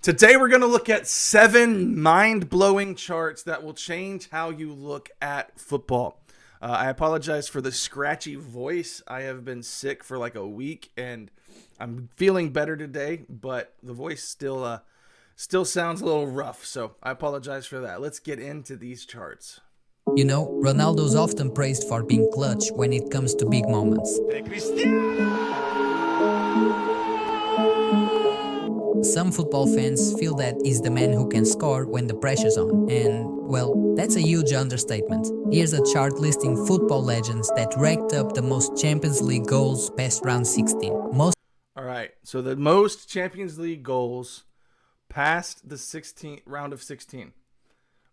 Today we're going to look at 7 mind-blowing charts that will change how you look at football. I apologize for the scratchy voice. I have been sick for like a week and I'm feeling better today, but the voice still sounds a little rough, so I apologize for that. Let's get into these charts. You know, Ronaldo's often praised for being clutch when it comes to big moments. Some football fans feel that he's the man who can score when the pressure's on, and, well, that's a huge understatement. Here's a chart listing football legends that racked up the most Champions League goals past round 16. All right, so the most Champions League goals past the 16th round of 16.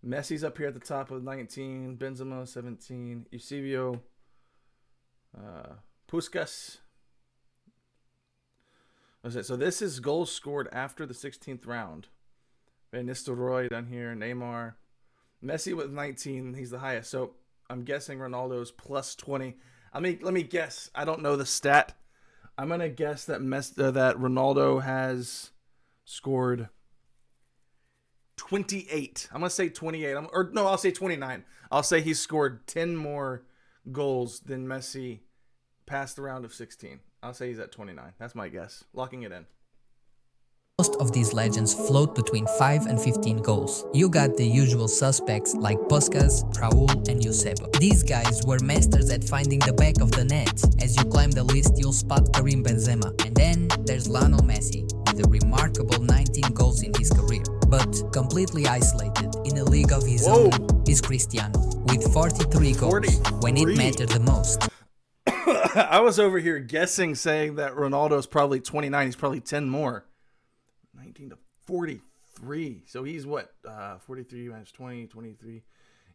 Messi's up here at the top with 19, Benzema 17, Eusebio, Puskas. So this is goals scored after the 16th round. Van Nistelrooy down here, Neymar. Messi with 19, he's the highest. So I'm guessing Ronaldo's plus 20. Let me guess. I don't know the stat. I'm going to guess that that Ronaldo has scored 28. I'm going to say 28. I'll say 29. I'll say he scored 10 more goals than Messi past the round of 16. I'll say he's at 29. That's my guess. Locking it in. Most of these legends float between 5 and 15 goals. You got the usual suspects like Puskas, Raul, and Eusebio. These guys were masters at finding the back of the net. As you climb the list, you'll spot Karim Benzema. And then there's Lionel Messi, with a remarkable 19 goals in his career. But completely isolated in a league of his own is Cristiano, with 43 goals when it mattered the most. I was over here guessing, saying that Ronaldo's probably 29. He's probably 10 more. 19 to 43. So he's what? 43 minus 20, 23.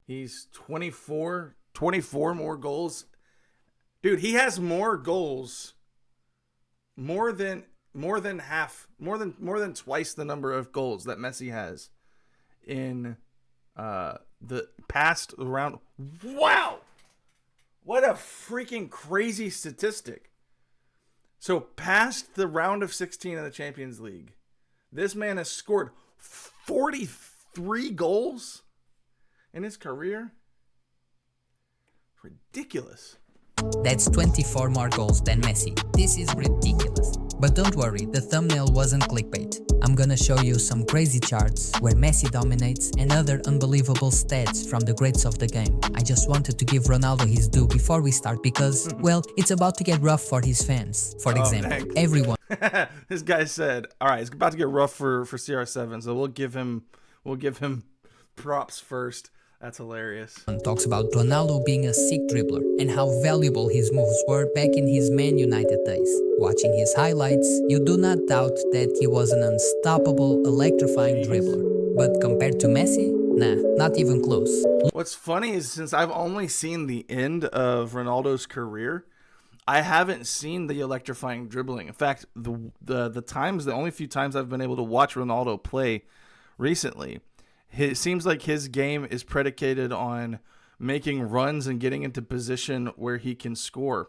He's 24 more goals. Dude, he has more goals. More than twice the number of goals that Messi has in the past round. Wow! What a freaking crazy statistic. So past the round of 16 of the Champions League, this man has scored 43 goals in his career. Ridiculous. That's 24 more goals than Messi. This is ridiculous. But don't worry, the thumbnail wasn't clickbait. I'm gonna show you some crazy charts where Messi dominates and other unbelievable stats from the greats of the game. I just wanted to give Ronaldo his due before we start because, well, it's about to get rough for his fans. For example, everyone... This guy said, all right, it's about to get rough for CR7, so we'll give him props first. That's hilarious. Talks about Ronaldo being a sick dribbler and how valuable his moves were back in his Man United days. Watching his highlights, you do not doubt that he was an unstoppable, electrifying dribbler. But compared to Messi, nah, not even close. What's funny is since I've only seen the end of Ronaldo's career, I haven't seen the electrifying dribbling. In fact, the only few times I've been able to watch Ronaldo play recently, it seems like his game is predicated on making runs and getting into position where he can score.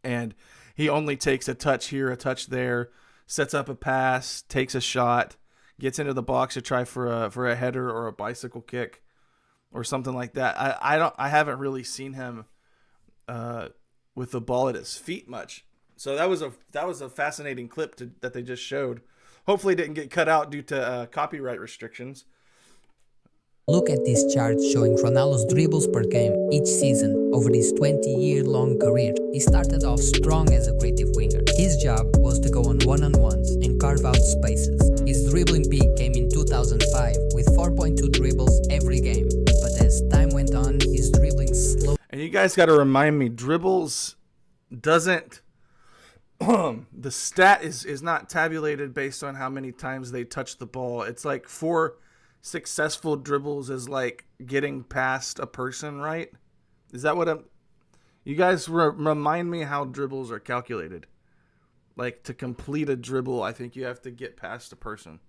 And he only takes a touch here, a touch there, sets up a pass, takes a shot, gets into the box to try for a header or a bicycle kick or something like that. I haven't really seen him with the ball at his feet much. So that was a fascinating clip that they just showed. Hopefully it didn't get cut out due to copyright restrictions. Look at this chart showing Ronaldo's dribbles per game each season over his 20-year-long career. He started off strong as a creative winger. His job was to go on one-on-ones and carve out spaces. His dribbling peak came in 2005 with 4.2 dribbles every game. But as time went on, his dribbling slowed. And you guys got to remind me, dribbles doesn't... the stat is not tabulated based on how many times they touch the ball. It's like 4 successful dribbles is like getting past a person, right? Is that what you guys remind me how dribbles are calculated? Like to complete a dribble, I think you have to get past a person.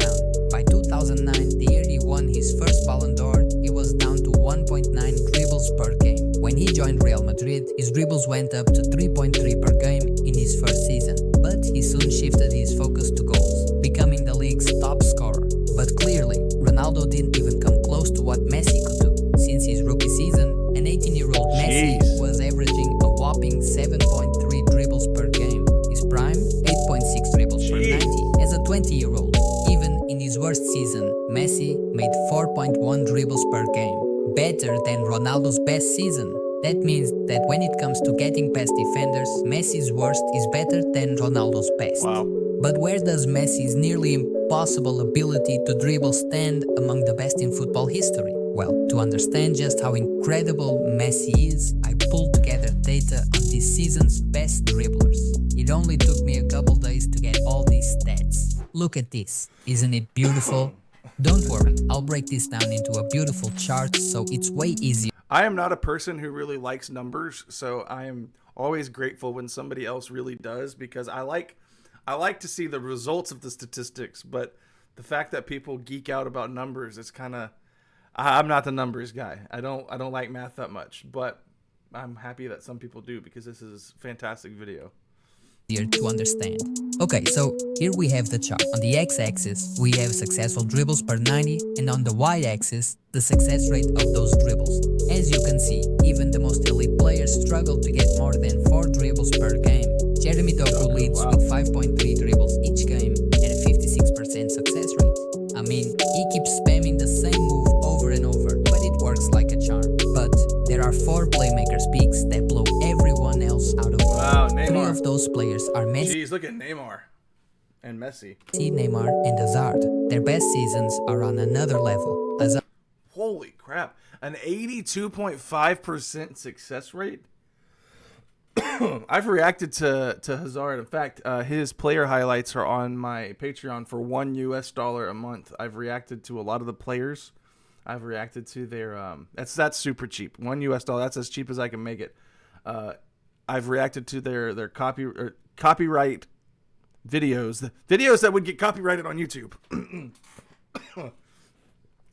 down. By 2009, the year he won his first Ballon d'Or, he was down to 1.9 dribbles per game. When he joined Real Madrid, his dribbles went up to 3.3 per game in his first season, but he soon shifted his focus to goals, becoming the league's top scorer. But clearly, Ronaldo didn't even come close to what Messi could do. Since his rookie season, an 18-year-old Messi was averaging a whopping 7.3 dribbles per game. His prime, 8.6 dribbles per 90 as a 20-year-old. Even in his worst season, Messi made 4.1 dribbles per game, better than Ronaldo's best season. That means that when it comes to getting past defenders, Messi's worst is better than Ronaldo's best. Wow. But where does Messi's nearly impossible ability to dribble stand among the best in football history? Well, to understand just how incredible Messi is, I pulled together data on this season's best dribblers. It only took me a couple days to get all these stats. Look at this, isn't it beautiful? Don't worry, I'll break this down into a beautiful chart so it's way easier. I am not a person who really likes numbers, so I am always grateful when somebody else really does, because I like to see the results of the statistics, but the fact that people geek out about numbers, it's kind of, I'm not the numbers guy. I don't like math that much, but I'm happy that some people do, because this is a fantastic video. To understand. Okay, so here we have the chart. On the x-axis, we have successful dribbles per 90, and on the y-axis, the success rate of those dribbles. As you can see, even the most elite players struggle to get more than 4 dribbles per game. Jeremy Doku leads with 5.3 dribbles each game and a 56% success rate. I mean, he keeps spamming the same move over and over, but it works like a charm. But there are 4 playmakers peaks that blow everyone else out of the Wow, Neymar. 3 of those players are Messi. Jeez, look at Neymar and Messi. Neymar and Hazard. Their best seasons are on another level. Hazard Holy crap. An 82.5% success rate? I've reacted to Hazard. In fact, his player highlights are on my Patreon for $1 a month. I've reacted to a lot of the players. I've reacted to their that's super cheap. $1. That's as cheap as I can make it. I've reacted to their copyright videos, the videos that would get copyrighted on YouTube.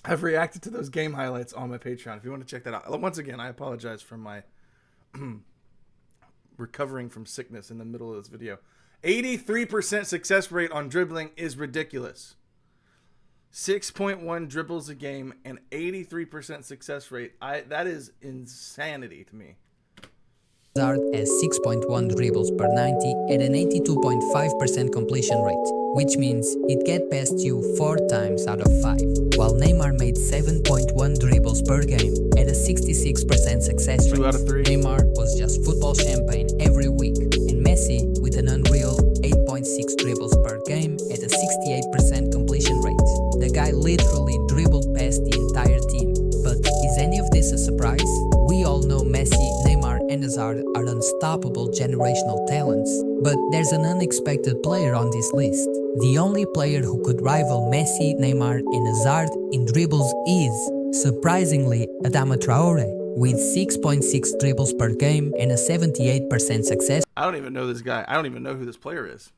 I've reacted to those game highlights on my Patreon. If you want to check that out. Once again, I apologize for my recovering from sickness in the middle of this video. 83% success rate on dribbling is ridiculous. 6.1 dribbles a game and 83% success rate. That is insanity to me. Hazard has 6.1 dribbles per 90 at an 82.5% completion rate, which means he'd get past you 4 times out of 5, while Neymar made 7.1 dribbles per game at a 66% success rate. 2 out of 3. Neymar was just football champagne every week, and Messi with an unreal 8.6 dribbles per game at a 68% completion rate. The guy literally dribbled past the entire team. But is any of this a surprise? We all know Messi, Neymar and Hazard are unstoppable generational talents, but there's an unexpected player on this list. The only player who could rival Messi, Neymar and Hazard in dribbles is, surprisingly, Adama Traore, with 6.6 dribbles per game and a 78% success I don't even know this guy. I don't even know who this player is.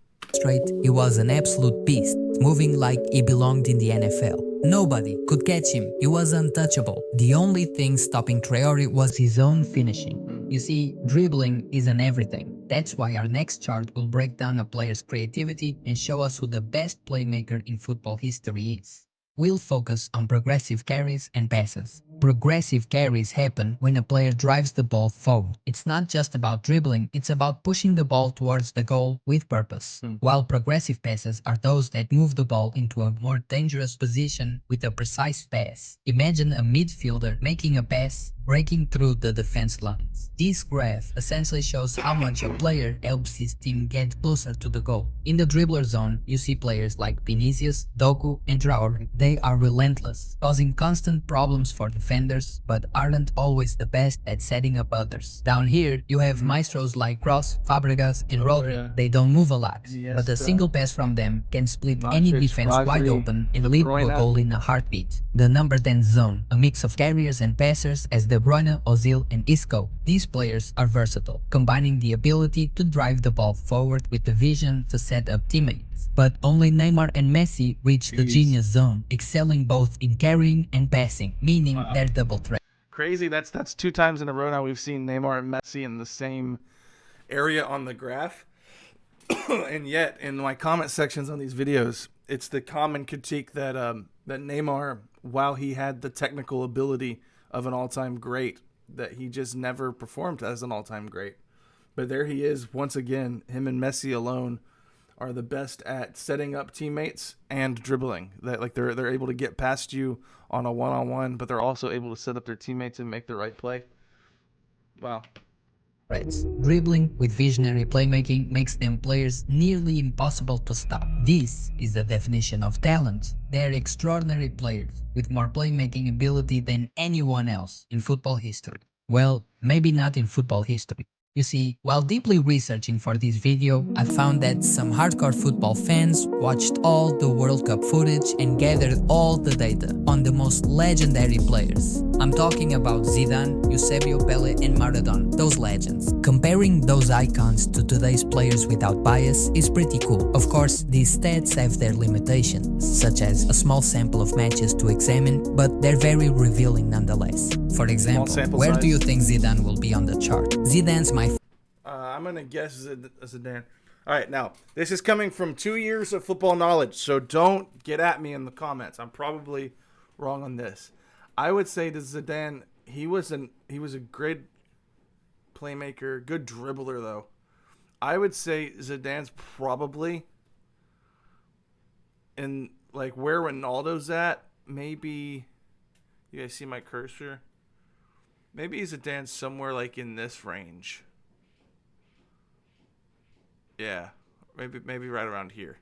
rate. He was an absolute beast, moving like he belonged in the NFL. Nobody could catch him. He was untouchable. The only thing stopping Traore was his own finishing. You see, dribbling isn't everything. That's why our next chart will break down a player's creativity and show us who the best playmaker in football history is. We'll focus on progressive carries and passes. Progressive carries happen when a player drives the ball forward. It's not just about dribbling, it's about pushing the ball towards the goal with purpose. While progressive passes are those that move the ball into a more dangerous position with a precise pass. Imagine a midfielder making a pass, breaking through the defense lines. This graph essentially shows how much a player helps his team get closer to the goal. In the dribbler zone, you see players like Vinicius, Doku, and Traore. They are relentless, causing constant problems for defenders, but aren't always the best at setting up others. Down here, you have maestros like Kroos, Fabregas, and Rodri. They don't move a lot, but a single pass from them can split any defense wide open and lead to a goal in a heartbeat. The number 10 zone, a mix of carriers and passers, has De Bruyne, Ozil, and Isco. These players are versatile, combining the ability to drive the ball forward with the vision to set up teammates. But only Neymar and Messi reach the genius zone, excelling both in carrying and passing, meaning they're double threat. Crazy. That's 2 times in a row now we've seen Neymar and Messi in the same area on the graph. And yet, in my comment sections on these videos, it's the common critique that that Neymar, while he had the technical ability of an all-time great, that he just never performed as an all-time great. But there he is once again. Him and Messi alone are the best at setting up teammates and dribbling. That like they're able to get past you on a one-on-one, but they're also able to set up their teammates and make the right play. Wow. Dribbling with visionary playmaking makes them players nearly impossible to stop. This is the definition of talent. They're extraordinary players with more playmaking ability than anyone else in football history. Well, maybe not in football history. You see, while deeply researching for this video, I found that some hardcore football fans watched all the World Cup footage and gathered all the data on the most legendary players. I'm talking about Zidane, Eusebio, Pelé, and Maradona, those legends. Comparing those icons to today's players without bias is pretty cool. Of course, these stats have their limitations, such as a small sample of matches to examine, but they're very revealing nonetheless. For example, where do you think Zidane will be on the chart? Zidane's my I'm going to guess Zidane. All right, now, this is coming from 2 years of football knowledge, so don't get at me in the comments. I'm probably wrong on this. I would say that Zidane, he was a great playmaker, good dribbler, though. I would say Zidane's probably in, like, where Ronaldo's at. Maybe, you guys see my cursor? Maybe Zidane's somewhere, like, in this range. Yeah, maybe right around here.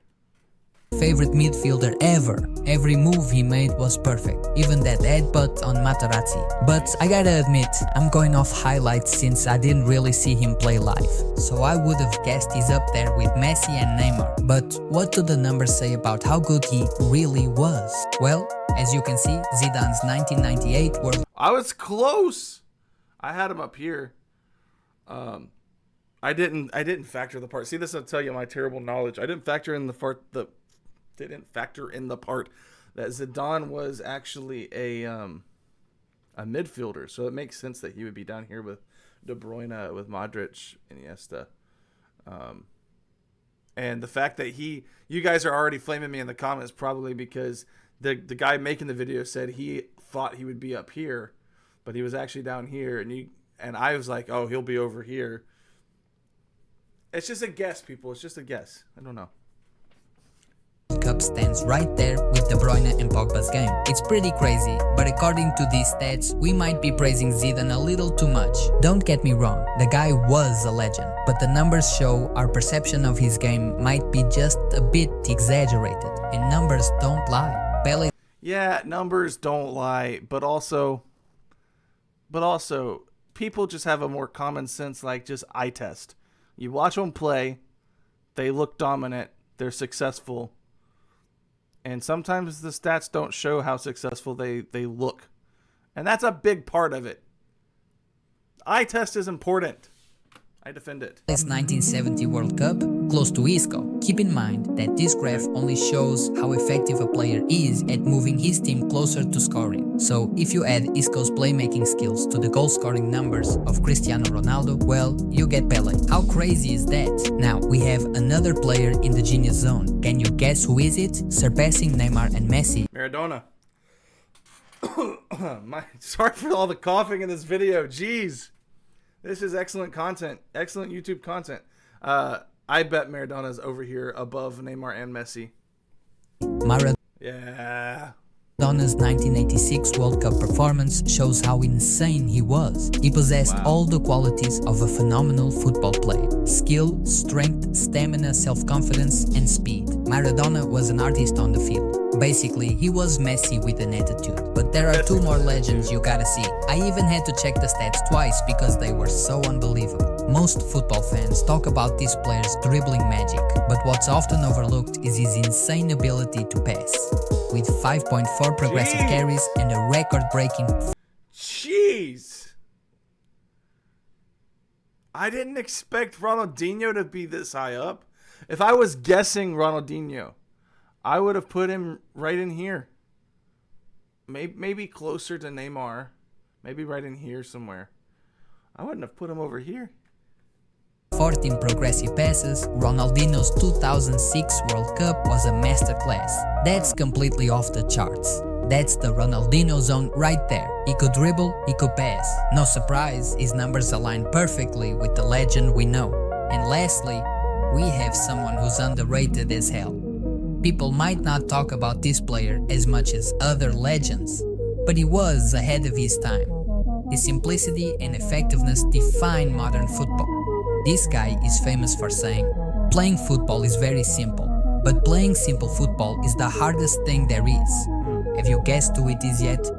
favorite midfielder ever. Every move he made was perfect, even that headbutt on Materazzi. But I gotta admit, I'm going off highlights since I didn't really see him play live. So I would have guessed he's up there with Messi and Neymar. But what do the numbers say about how good he really was? Well, as you can see, Zidane's 1998 World I was close. I had him up here. I didn't factor the part. See, this will tell you my terrible knowledge. I didn't factor in the part that Zidane was actually a midfielder. So it makes sense that he would be down here with De Bruyne, with Modric, Iniesta. And the fact that you guys are already flaming me in the comments probably because the guy making the video said he thought he would be up here, but he was actually down here, and I was like, oh, he'll be over here. It's just a guess, people. It's just a guess. I don't know. Cup stands right there with De Bruyne and Pogba's game. It's pretty crazy, but according to these stats, we might be praising Zidane a little too much. Don't get me wrong, the guy was a legend, but the numbers show our perception of his game might be just a bit exaggerated, and numbers don't lie. Pelé. Yeah, numbers don't lie, but also people just have a more common sense, like just eye test. You watch them play, they look dominant, they're successful, and sometimes the stats don't show how successful they look. And that's a big part of it. Eye test is important. I defend it. This 1970 World Cup, close to Isco. Keep in mind that this graph only shows how effective a player is at moving his team closer to scoring. So if you add Isco's playmaking skills to the goal-scoring numbers of Cristiano Ronaldo, well, you get Pelé. How crazy is that? Now, we have another player in the genius zone. Can you guess who is it? Surpassing Neymar and Messi. Maradona. Sorry for all the coughing in this video. Jeez. This is excellent content. Excellent YouTube content. I bet Maradona's over here above Neymar and Messi. Yeah. Maradona's 1986 World Cup performance shows how insane he was. He possessed all the qualities of a phenomenal football player. Skill, strength, stamina, self-confidence, and speed. Maradona was an artist on the field. Basically, he was Messi with an attitude. But there are two more legends you gotta see. I even had to check the stats twice because they were so unbelievable. Most football fans talk about this player's dribbling magic, but what's often overlooked is his insane ability to pass. With 5.4 progressive carries and a record-breaking... Jeez! I didn't expect Ronaldinho to be this high up. If I was guessing Ronaldinho, I would have put him right in here. Maybe closer to Neymar. Maybe right in here somewhere. I wouldn't have put him over here. 14 progressive passes, Ronaldinho's 2006 World Cup was a masterclass. That's completely off the charts. That's the Ronaldinho zone right there. He could dribble, he could pass. No surprise, his numbers align perfectly with the legend we know. And lastly, we have someone who's underrated as hell. People might not talk about this player as much as other legends, but he was ahead of his time. His simplicity and effectiveness define modern football. This guy is famous for saying, playing football is very simple, but playing simple football is the hardest thing there is. Have you guessed who it is yet?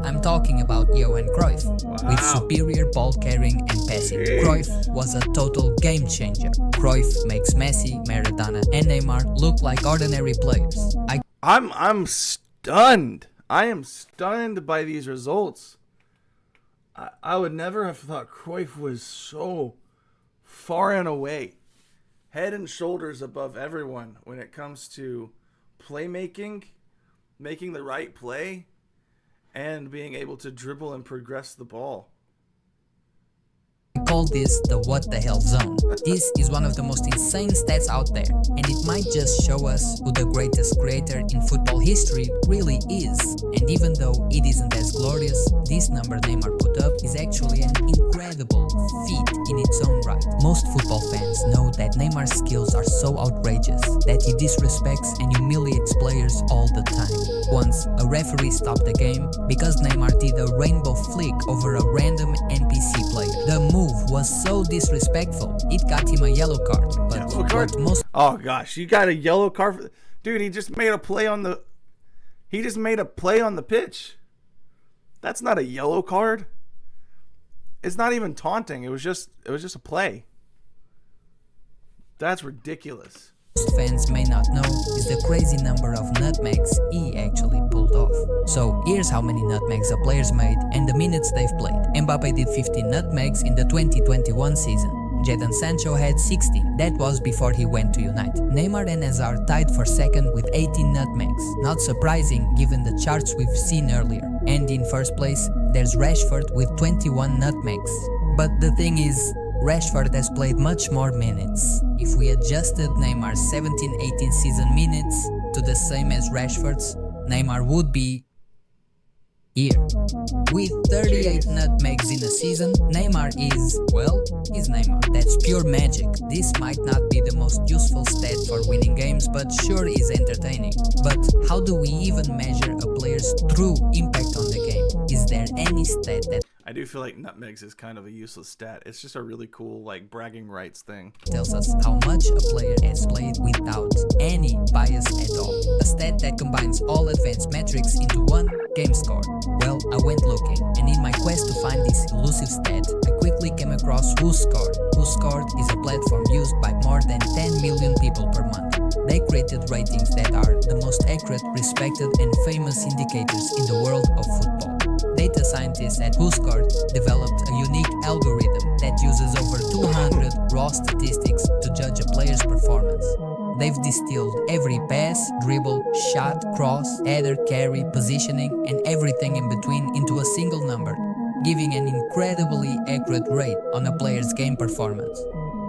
I'm talking about Johan Cruyff. Wow. With superior ball carrying and passing, Cruyff was a total game changer. Cruyff makes Messi, Maradona, and Neymar look like ordinary players. I'm stunned. I am stunned by these results. I would never have thought Cruyff was so far and away, head and shoulders above everyone when it comes to playmaking, making the right play, and being able to dribble and progress the ball. I call this the what the hell zone. This is one of the most insane stats out there, and it might just show us who the greatest creator in football history really is. And even though it isn't as glorious, this number Neymar put up is actually an incredible feat in its own right. Most football fans know that Neymar's skills are so outrageous that he disrespects and humiliates players all the time. Once, a referee stopped the game because Neymar did a rainbow flick over a random NPC player. The move was so disrespectful, it got him a yellow card. But Yellow card? Oh gosh, you got a yellow card dude, he just made a play on the pitch. That's not a yellow card. It's not even taunting. It was just a play. That's ridiculous. Most fans may not know is the crazy number of nutmegs he actually pulled off. So here's how many nutmegs the players made and the minutes they've played. Mbappe did 15 nutmegs in the 2021 season. Jadon Sancho had 16. That was before he went to United. Neymar and Hazard tied for second with 18 nutmegs. Not surprising given the charts we've seen earlier. And in first place, there's Rashford with 21 nutmegs. But the thing is, Rashford has played much more minutes. If we adjusted Neymar's 17-18 season minutes to the same as Rashford's, Neymar would be here. With 38 nutmegs in a season, Neymar is Neymar. That's pure magic. This might not be the most useful stat for winning games, but sure is entertaining. But how do we even measure a player's true impact on the game? Is there any stat that I do feel like nutmegs is kind of a useless stat. It's just a really cool, like, bragging rights thing. tells us how much a player has played without any bias at all? A stat that combines all advanced metrics into one game score. Well, I went looking, and in my quest to find this elusive stat, I quickly came across WhoScored. WhoScored is a platform used by more than 10 million people per month. They created ratings that are the most accurate, respected, and famous indicators in the world of football. Data scientists at WhoScored developed a unique algorithm that uses over 200 raw statistics to judge a player's performance. They've distilled every pass, dribble, shot, cross, header, carry, positioning, and everything in between into a single number, giving an incredibly accurate rate on a player's game performance.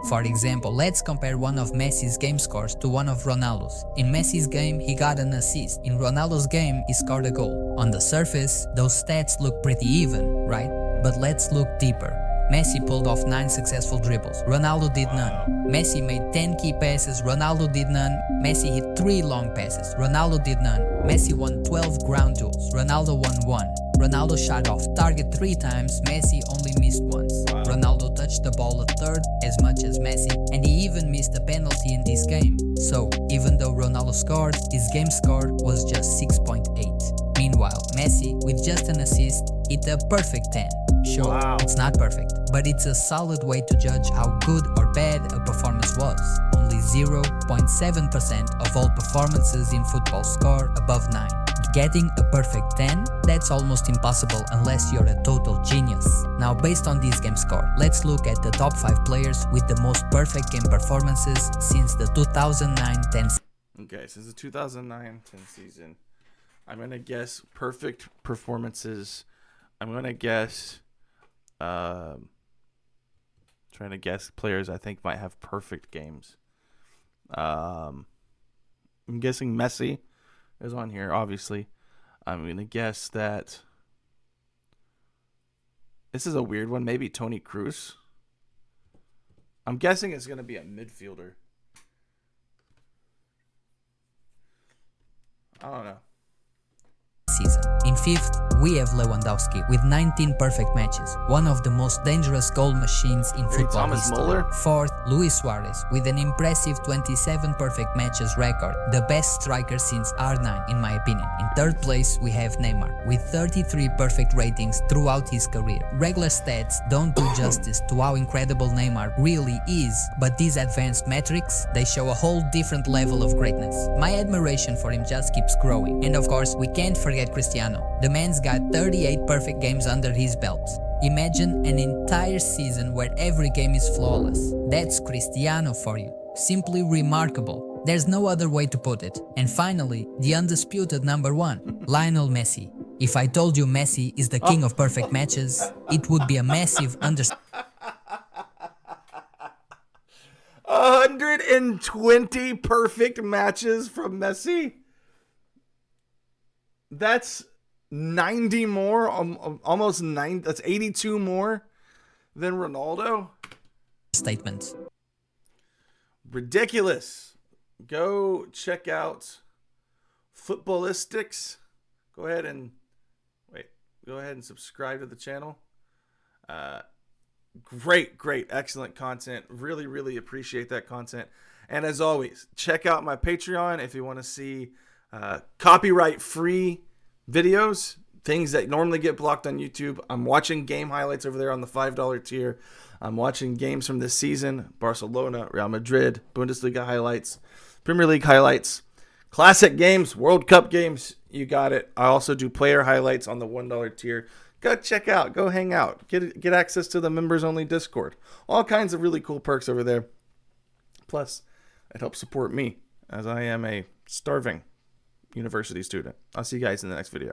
For example, let's compare one of Messi's game scores to one of Ronaldo's. In Messi's game, he got an assist. In Ronaldo's game, he scored a goal. On the surface, those stats look pretty even, right? But let's look deeper. Messi pulled off 9 successful dribbles. Ronaldo did none. Messi made 10 key passes. Ronaldo did none. Messi hit 3 long passes. Ronaldo did none. Messi won 12 ground duels. Ronaldo won 1. Ronaldo shot off target 3 times. Messi only missed once. Ronaldo touched the ball a third as much as Messi, and he even missed a penalty in this game. So, even though Ronaldo scored, his game score was just 6.8. Meanwhile, Messi, with just an assist, hit a perfect 10. Sure, It's not perfect, but it's a solid way to judge how good or bad a performance was. Only 0.7% of all performances in football score above 9. Getting a perfect 10? That's almost impossible unless you're a total genius. Now, based on this game score, let's look at the top 5 players with the most perfect game performances since the 2009-10 season. Okay, since the 2009-10 season, I'm going to guess perfect performances. I'm going to guess, trying to guess players I think might have perfect games. I'm guessing Messi is on here, obviously. I'm going to guess that this is a weird one. Maybe Toni Kroos. I'm guessing it's going to be a midfielder. I don't know. Season. In 5th, we have Lewandowski with 19 perfect matches, one of the most dangerous goal machines in football Thomas history. Muller? 4th, Luis Suarez with an impressive 27 perfect matches record, the best striker since R9 in my opinion. In 3rd place, we have Neymar with 33 perfect ratings throughout his career. Regular stats don't do justice to how incredible Neymar really is, but these advanced metrics, they show a whole different level of greatness. My admiration for him just keeps growing. And of course, we can't forget Cristiano. The man's got 38 perfect games under his belt. Imagine an entire season where every game is flawless. That's Cristiano for you. Simply remarkable. There's no other way to put it. And finally, the undisputed number 1, Lionel Messi. If I told you Messi is the king of perfect matches, it would be a massive understatement. 120 perfect matches from Messi? That's 90 more, almost 9. That's 82 more than Ronaldo. Statement. Ridiculous. Go check out Footballistics. Go ahead and subscribe to the channel. Great, excellent content. Really, really appreciate that content. And as always, check out my Patreon if you want to see copyright-free videos, things that normally get blocked on YouTube. I'm watching game highlights over there on the $5 tier. I'm watching games from this season, Barcelona, Real Madrid, Bundesliga highlights, Premier League highlights, classic games, World Cup games. You got it. I also do player highlights on the $1 tier. Go check out. Go hang out. Get access to the members-only Discord. All kinds of really cool perks over there. Plus, it helps support me as I am a starving university student. I'll see you guys in the next video.